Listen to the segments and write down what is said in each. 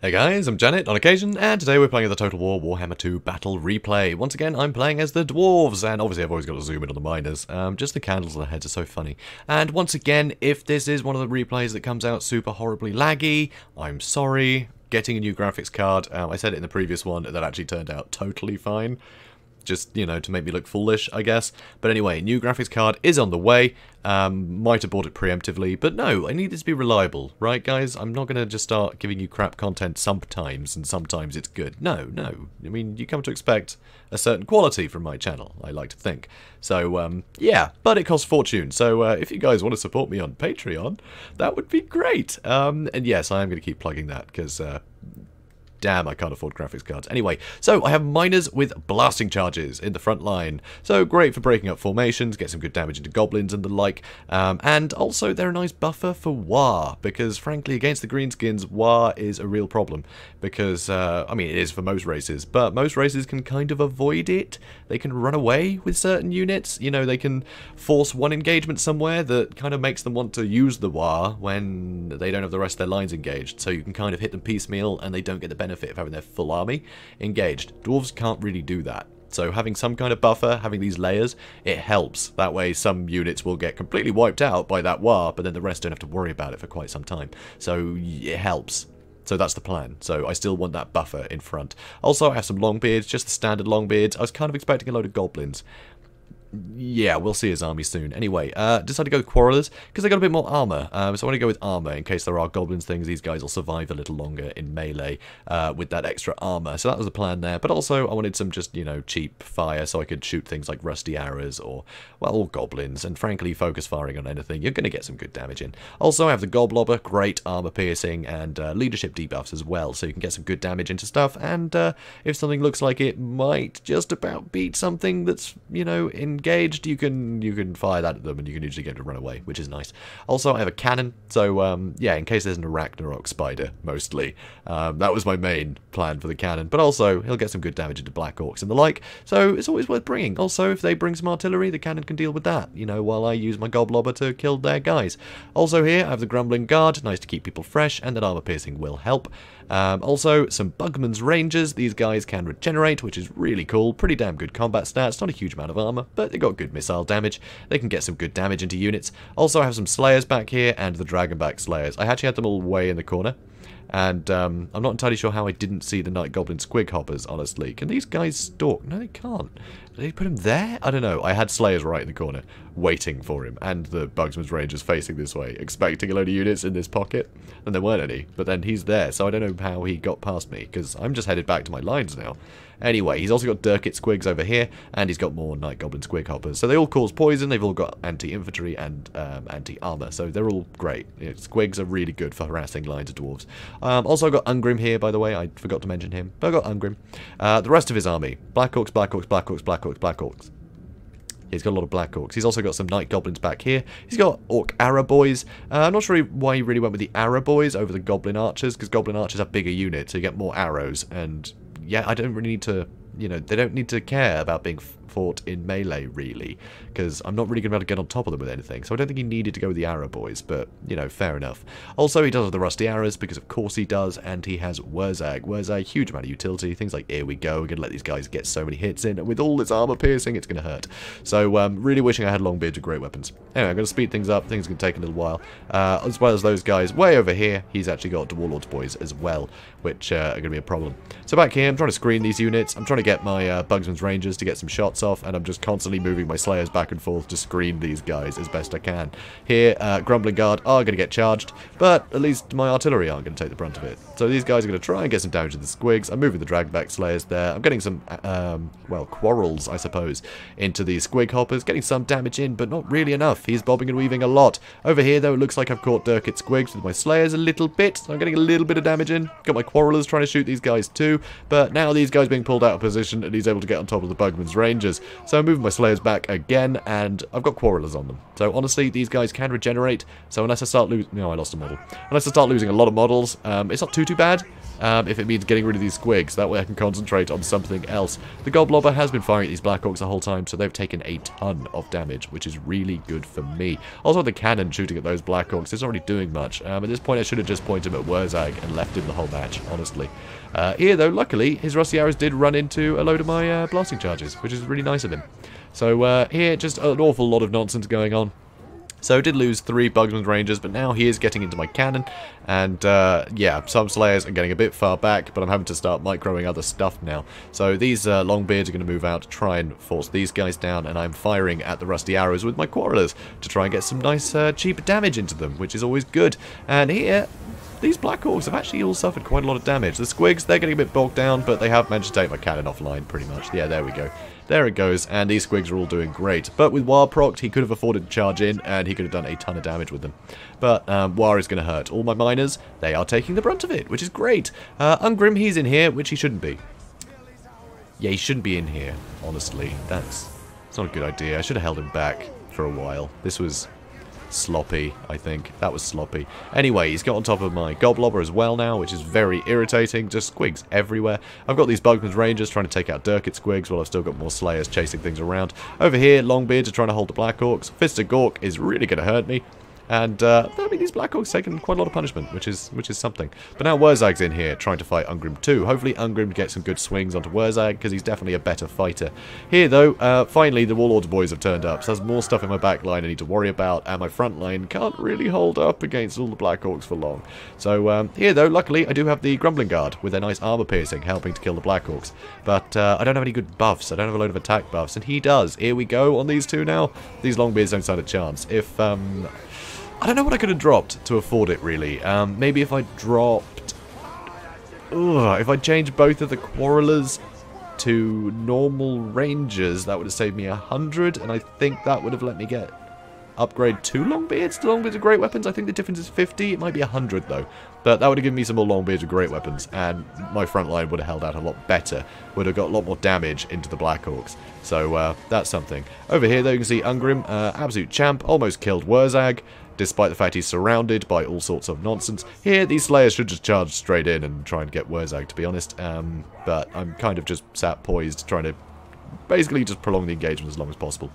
Hey guys, I'm Janet on occasion, and today we're playing the Total War Warhammer II Battle Replay. Once again, I'm playing as the Dwarves, and obviously I've always got to zoom in on the miners. Just the candles on the heads are so funny. And once again, if this is one of the replays that comes out super horribly laggy, I'm sorry. Getting a new graphics card, I said it in the previous one, that actually turned out totally fine. Just, you know, to make me look foolish, I guess. But anyway, new graphics card is on the way. Might have bought it preemptively, but no, I need it to be reliable, right, guys? I'm not going to just start giving you crap content sometimes, and sometimes it's good. No. I mean, you come to expect a certain quality from my channel, I like to think. So, yeah, but it costs fortune. So, if you guys want to support me on Patreon, that would be great. And yes, I am going to keep plugging that, because... damn, I can't afford graphics cards. Anyway, so I have miners with blasting charges in the front line. So great for breaking up formations, get some good damage into goblins and the like. And also they're a nice buffer for War, because frankly against the Greenskins, War is a real problem. Because, I mean, it is for most races, but most races can kind of avoid it. They can run away with certain units. You know, they can force one engagement somewhere that kind of makes them want to use the War when they don't have the rest of their lines engaged. So you can kind of hit them piecemeal and they don't get the benefit of having their full army engaged. Dwarves can't really do that. So having some kind of buffer, having these layers, it helps. That way some units will get completely wiped out by that war, but then the rest don't have to worry about it for quite some time. So it helps. So that's the plan. So I still want that buffer in front. Also, I have some longbeards, just the standard longbeards. I was kind of expecting a load of goblins. Yeah, we'll see his army soon. Anyway, decided to go with Quarrelers, because they got a bit more armor. So I want to go with armor, in case there are goblins things. These guys will survive a little longer in melee with that extra armor. So that was the plan there. But also, I wanted some just, you know, cheap fire, so I could shoot things like rusty arrows or, well, goblins. And frankly, focus firing on anything, you're going to get some good damage in. Also, I have the Goblobber, great armor piercing, and leadership debuffs as well, so you can get some good damage into stuff. And if something looks like it might just about beat something that's, you know, engaged, you can fire that at them and you can usually get them to run away, which is nice. Also, I have a cannon, so yeah, in case there's an Arachnarok spider, mostly. That was my main plan for the cannon, but also he'll get some good damage into Black Orcs and the like, so it's always worth bringing. Also, if they bring some artillery, the cannon can deal with that, you know, while I use my Goblobber to kill their guys. Also here, I have the Grumbling Guard, nice to keep people fresh, and that armor piercing will help. Also, some Bugman's Rangers. These guys can regenerate, which is really cool. Pretty damn good combat stats. Not a huge amount of armor, but they got good missile damage. They can get some good damage into units. Also, I have some Slayers back here, and the Dragonback Slayers. I actually had them all way in the corner. And I'm not entirely sure how I didn't see the Night Goblin Squig Hoppers, honestly. Can these guys stalk? No, they can't. Did they put him there? I don't know. I had Slayers right in the corner, waiting for him, and the Bugsman's Rangers facing this way, expecting a load of units in this pocket, and there weren't any. But then he's there, so I don't know how he got past me, because I'm just headed back to my lines now. Anyway, he's also got Durkit Squigs over here, and he's got more Night Goblin Squig Hoppers. So they all cause poison, they've all got anti-infantry and anti-armor, so they're all great. You know, Squigs are really good for harassing lines of dwarves. Also, I've got Ungrim here, by the way, I forgot to mention him, but I've got Ungrim. The rest of his army, Black Orcs, Black Orcs, Black Orcs, Black Orcs, Black Orcs. He's got a lot of Black Orcs. He's also got some Night Goblins back here. He's got Orc Araboys. I'm not sure why he really went with the Araboys over the Goblin Archers, because Goblin Archers have bigger units, so you get more arrows, and yeah, I don't really need to, you know, they don't need to care about being fought in melee, really, because I'm not really going to be able to get on top of them with anything, so I don't think he needed to go with the Araboys, but, you know, fair enough. Also, he does have the Rusty Arrows, because of course he does, and he has Wurzag. Wurzag, huge amount of utility, things like, here we go, we're going to let these guys get so many hits in, and with all this armor piercing, it's going to hurt. So, really wishing I had Longbeards with great weapons. Anyway, I'm going to speed things up, things can take a little while. As well as those guys way over here, he's actually got the Warlord's Boys as well, which are going to be a problem. So back here, I'm trying to screen these units, I'm trying to get my Bugsman's Rangers to get some shots off, and I'm just constantly moving my Slayers back and forth to screen these guys as best I can. Here, Grumbling Guard are going to get charged, but at least my artillery aren't going to take the brunt of it. So these guys are going to try and get some damage to the Squigs. I'm moving the Dragback Slayers there. I'm getting some, well, Quarrels, I suppose, into these Squig Hoppers. Getting some damage in, but not really enough. He's bobbing and weaving a lot. Over here, though, it looks like I've caught Durkit Squigs with my Slayers a little bit. So I'm getting a little bit of damage in. Got my Quarrelers trying to shoot these guys too, but now these guys being pulled out of position, and he's able to get on top of the Bugman's Rangers. So I'm moving my Slayers back again, and I've got Quarrelers on them. So honestly, these guys can regenerate, so unless I start losing... No, I lost a model. Unless I start losing a lot of models, it's not too bad. if it means getting rid of these squigs. That way I can concentrate on something else. The Goblobber has been firing at these Black Orcs the whole time, so they've taken a ton of damage, which is really good for me. Also, the cannon shooting at those Black Orcs is not really doing much. At this point, I should have just pointed him at Wurzag and left him the whole match, honestly. Here, though, luckily, his Rusty Arrows did run into a load of my blasting charges, which is really nice of him. So here, just an awful lot of nonsense going on. So did lose 3 Bugsman's Rangers, but now he is getting into my cannon. And yeah, some Slayers are getting a bit far back, but I'm having to start microing other stuff now. So these Longbeards are going to move out to try and force these guys down, and I'm firing at the Rusty Arrows with my Quarrelers to try and get some nice cheap damage into them, which is always good. And here, these Black Orcs have actually all suffered quite a lot of damage. The Squigs, they're getting a bit bogged down, but they have managed to take my cannon offline pretty much. Yeah, there we go. There it goes, and these Squigs are all doing great. But with War procced, he could have afforded to charge in, and he could have done a ton of damage with them. But War is going to hurt. All my miners, they are taking the brunt of it, which is great. Ungrim, he's in here, which he shouldn't be. Yeah, he shouldn't be in here, honestly. That's not a good idea. I should have held him back for a while. This was sloppy, I think. That was sloppy. Anyway, he's got on top of my Goblobber as well now, which is very irritating. Just Squigs everywhere. I've got these Bugsman's Rangers trying to take out Durkit Squigs, while I've still got more Slayers chasing things around. Over here, Longbeards are trying to hold the Black Orcs. Fist of Gork is really going to hurt me. And, I mean, these Black Orcs taken quite a lot of punishment, which is something. But now Wurzag's in here, trying to fight Ungrim too. Hopefully Ungrim gets some good swings onto Wurzag, because he's definitely a better fighter. Here, though, finally, the Warlord's boys have turned up. So there's more stuff in my back line I need to worry about, and my front line can't really hold up against all the Black Orcs for long. So, here, though, luckily, I do have the Grumbling Guard, with their nice armor piercing, helping to kill the Black Orcs. But, I don't have any good buffs. I don't have a load of attack buffs, and he does. Here we go on these two now. These Longbeards don't stand a chance. If, I don't know what I could have dropped to afford it, really. Maybe if I dropped... if I changed both of the Quarrelers to normal Rangers, that would have saved me 100, and I think that would have let me get... upgrade 2 Longbeards to Longbeards with great weapons. I think the difference is 50. It might be 100, though. But that would have given me some more Longbeards with great weapons, and my front line would have held out a lot better. Would have got a lot more damage into the Black Orcs. So, that's something. Over here, though, you can see Ungrim, absolute champ, almost killed Wurzag, despite the fact he's surrounded by all sorts of nonsense. Here, these Slayers should just charge straight in and try and get Wurzag, to be honest. But I'm kind of just sat poised, trying to basically just prolong the engagement as long as possible.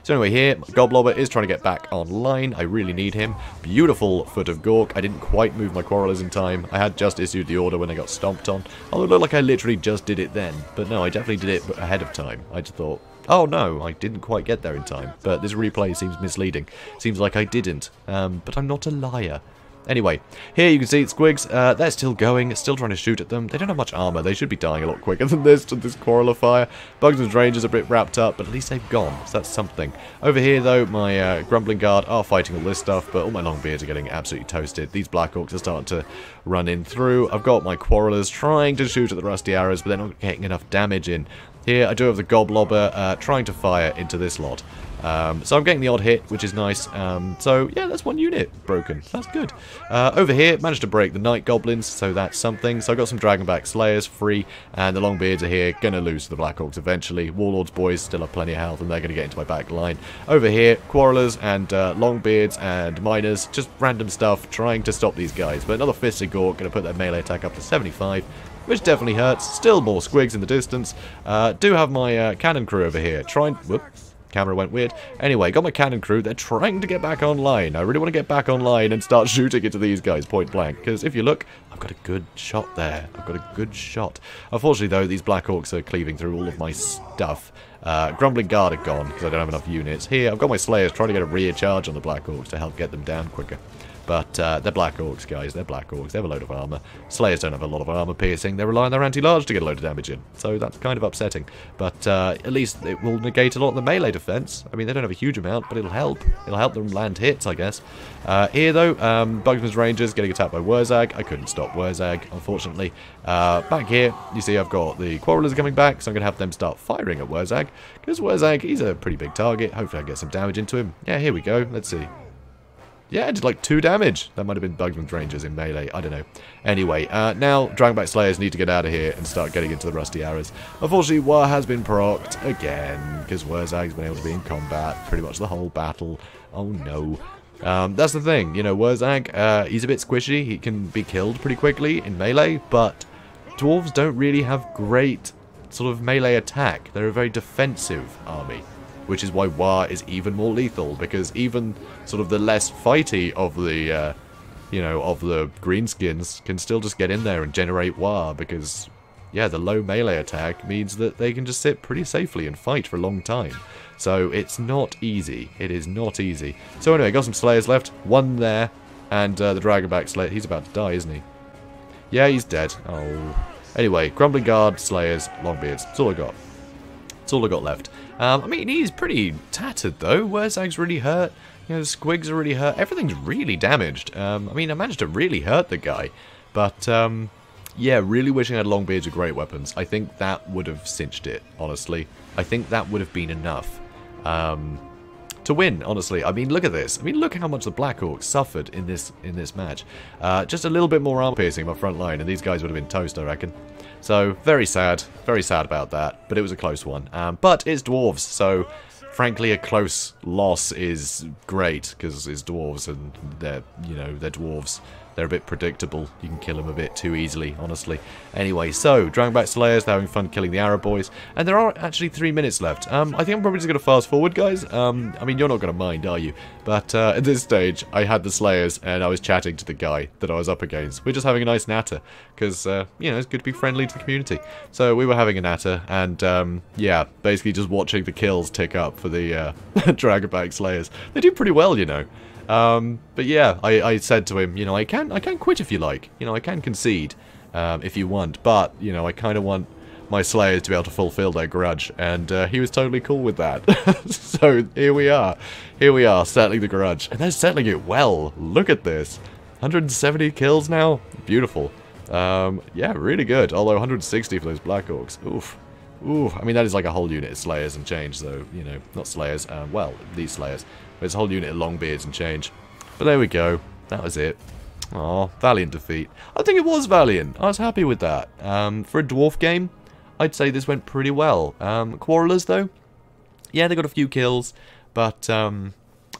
So anyway, here, Goblobber is trying to get back online. I really need him. Beautiful Foot of Gork. I didn't quite move my Quarrelers in time. I had just issued the order when I got stomped on. Although it looked like I literally just did it then. But no, I definitely did it ahead of time. I just thought, oh no, I didn't quite get there in time. But this replay seems misleading. Seems like I didn't. But I'm not a liar. Anyway, here you can see Squigs, they're still going, still trying to shoot at them. They don't have much armor, they should be dying a lot quicker than this to this Quarreler fire. Bugsman's Rangers are a bit wrapped up, but at least they've gone, so that's something. Over here though, my Grumbling Guard are fighting all this stuff, but all my Longbeards are getting absolutely toasted. These Black Orcs are starting to run in through. I've got my Quarrelers trying to shoot at the Rusty Arrows, but they're not getting enough damage in. Here I do have the Goblobber trying to fire into this lot. So I'm getting the odd hit, which is nice. So yeah, that's one unit broken. That's good. Over here, managed to break the Night Goblins, so that's something. So I got some Dragonback Slayers free, and the Longbeards are here, gonna lose to the Black Orcs eventually. Warlord's boys still have plenty of health, and they're gonna get into my back line. Over here, Quarrelers and Longbeards and Miners, just random stuff, trying to stop these guys. But another Fist of Gork, gonna put their melee attack up to 75. Which definitely hurts. Still more Squigs in the distance. Do have my cannon crew over here. Whoops. Camera went weird. Anyway, got my cannon crew. They're trying to get back online. I really want to get back online and start shooting into these guys point blank. Because if you look, I've got a good shot there. I've got a good shot. Unfortunately, though, these Black Orcs are cleaving through all of my stuff. Grumbling Guard are gone because I don't have enough units. Here, I've got my Slayers trying to get a rear charge on the Black Orcs to help get them down quicker. But they're Black Orcs, guys. They're Black Orcs. They have a load of armor. Slayers don't have a lot of armor piercing. They rely on their anti-large to get a load of damage in. So that's kind of upsetting. But at least it will negate a lot of the melee defense. I mean, they don't have a huge amount, but it'll help. It'll help them land hits, I guess. Here, though, Bugsman's Rangers getting attacked by Wurzag. I couldn't stop Wurzag, unfortunately. Back here, you see I've got the Quarrelers coming back, so I'm going to have them start firing at Wurzag. Because Wurzag, he's a pretty big target. Hopefully I get some damage into him. Yeah, here we go. Let's see. Yeah, I did like 2 damage. That might have been Bugsman's Rangers in melee. I don't know. Anyway, now Dragonback Slayers need to get out of here and start getting into the Rusty Arrows. Unfortunately, War has been procced again, because Wurzag's been able to be in combat pretty much the whole battle. Oh no. That's the thing, you know, Wurzag, he's a bit squishy, he can be killed pretty quickly in melee, but dwarves don't really have great sort of melee attack. They're a very defensive army, which is why War is even more lethal, because even sort of the less fighty of the, you know, of the Greenskins can still just get in there and generate War, because, yeah, the low melee attack means that they can just sit pretty safely and fight for a long time. So it's not easy. It is not easy. So anyway, got some Slayers left. One there, and the Dragonback Slayer, he's about to die, isn't he? Yeah, he's dead. Oh. Anyway, Crumbling Guard, Slayers, Longbeards. That's all I got. That's all I got left. I mean, he's pretty tattered, though. Wurzag's really hurt. You know, the Squigs are really hurt. Everything's really damaged. I mean, I managed to really hurt the guy. But, yeah, really wishing I had Longbeards with great weapons. I think that would have cinched it, honestly. I think that would have been enough to win, honestly. I mean, look at this. I mean, look how much the Black Orcs suffered in this match. Just a little bit more armor piercing in my front line, and these guys would have been toast, I reckon. So, very sad about that, but it was a close one. But it's dwarves, so frankly, a close loss is great, because it's dwarves, and they're, you know, they're dwarves. They're a bit predictable. You can kill them a bit too easily, honestly. Anyway, so, Dragonback Slayers, they're having fun killing the Arab boys. And there are actually 3 minutes left. I think I'm probably just going to fast forward, guys. I mean, you're not going to mind, are you? But at this stage, I had the Slayers, and I was chatting to the guy that I was up against. We're just having a nice natter, because, you know, it's good to be friendly to the community. So, we were having a natter, and, yeah, basically just watching the kills tick up for the Dragonback Slayers. They do pretty well, you know. But yeah, I said to him, you know, I can quit if you like. You know, I can concede, if you want. But, you know, I kind of want my Slayers to be able to fulfill their grudge. And, he was totally cool with that. So, here we are. Here we are, settling the grudge. And they're settling it well. Look at this. 170 kills now. Beautiful. Yeah, really good. Although 160 for those Black Orcs. Oof. Ooh, I mean, that is like a whole unit of Slayers and change, though, you know, not Slayers, well, these Slayers. But it's a whole unit of Longbeards and change. But there we go. That was it. Aw, valiant defeat. I think it was valiant. I was happy with that. For a dwarf game, I'd say this went pretty well. Quarrelers, though, yeah, they got a few kills, but, I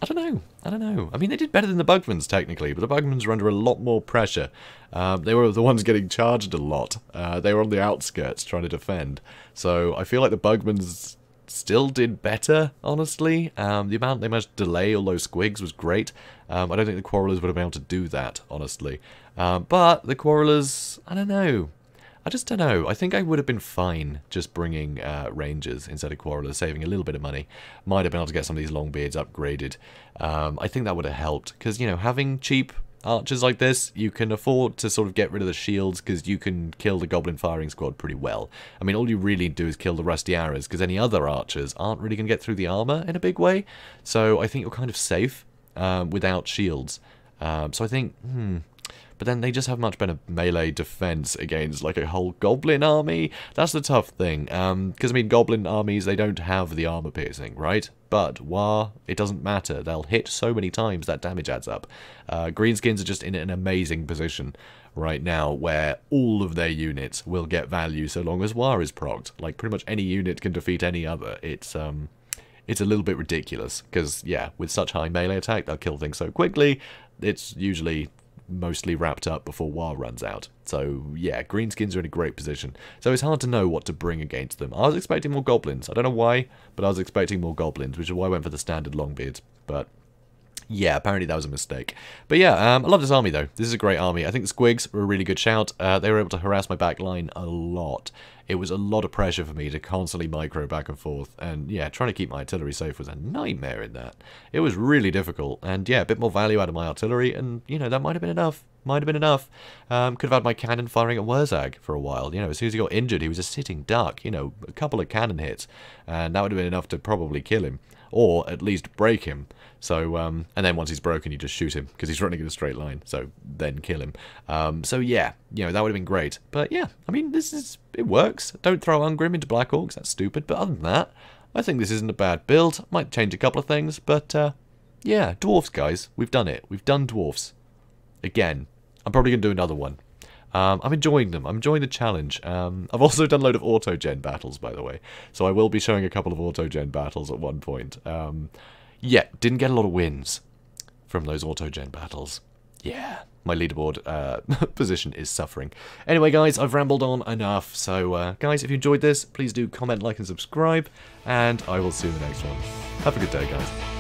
don't know. I don't know. I mean, they did better than the Bugmans, technically, but the Bugmans were under a lot more pressure. They were the ones getting charged a lot. They were on the outskirts trying to defend. So I feel like the Bugmans still did better, honestly. The amount they managed to delay all those squigs was great. I don't think the Quarrelers would have been able to do that, honestly. But the Quarrelers, I don't know. I just don't know. I think I would have been fine just bringing Rangers instead of Quarrelers, saving a little bit of money. Might have been able to get some of these Longbeards upgraded. I think that would have helped, because, you know, having cheap archers like this, you can afford to sort of get rid of the shields, because you can kill the Goblin firing squad pretty well. I mean, all you really do is kill the rusty arrows, because any other archers aren't really going to get through the armor in a big way. So I think you're kind of safe without shields. So I think, but then they just have much better melee defense against, like, a whole Goblin army. That's the tough thing, because, I mean, Goblin armies, they don't have the armor piercing, right? But War, it doesn't matter. They'll hit so many times that damage adds up. Greenskins are just in an amazing position right now, where all of their units will get value so long as War is procced. Like, pretty much any unit can defeat any other. It's a little bit ridiculous, because, yeah, with such high melee attack, they'll kill things so quickly. It's usually mostly wrapped up before War runs out. So, yeah, Greenskins are in a great position. So it's hard to know what to bring against them. I was expecting more Goblins. I don't know why, but I was expecting more Goblins, which is why I went for the standard Longbeards. But yeah, apparently that was a mistake. But yeah, I love this army, though. This is a great army. I think the Squigs were a really good shout. They were able to harass my back line a lot. It was a lot of pressure for me to constantly micro back and forth. And yeah, trying to keep my artillery safe was a nightmare in that. It was really difficult. And yeah, a bit more value out of my artillery. And, you know, that might have been enough. Might have been enough. Could have had my cannon firing at Wurzag for a while. You know, as soon as he got injured, he was a sitting duck. You know, a couple of cannon hits. And that would have been enough to probably kill him. Or at least break him. So, and then once he's broken, you just shoot him, because he's running in a straight line, so then kill him. So yeah, you know, that would have been great. But yeah, I mean, it works. Don't throw Ungrim into Black Orcs, that's stupid. But other than that, I think this isn't a bad build. Might change a couple of things, but yeah, Dwarfs, guys, we've done it. We've done Dwarfs. Again, I'm probably going to do another one. I'm enjoying them. I'm enjoying the challenge. I've also done a load of auto-gen battles, by the way. So I will be showing a couple of auto-gen battles at one point. Yeah, didn't get a lot of wins. from those auto-gen battles. Yeah, my leaderboard position is suffering. Anyway, guys, I've rambled on enough. So, guys, if you enjoyed this, please do comment, like, and subscribe. And I will see you in the next one. Have a good day, guys.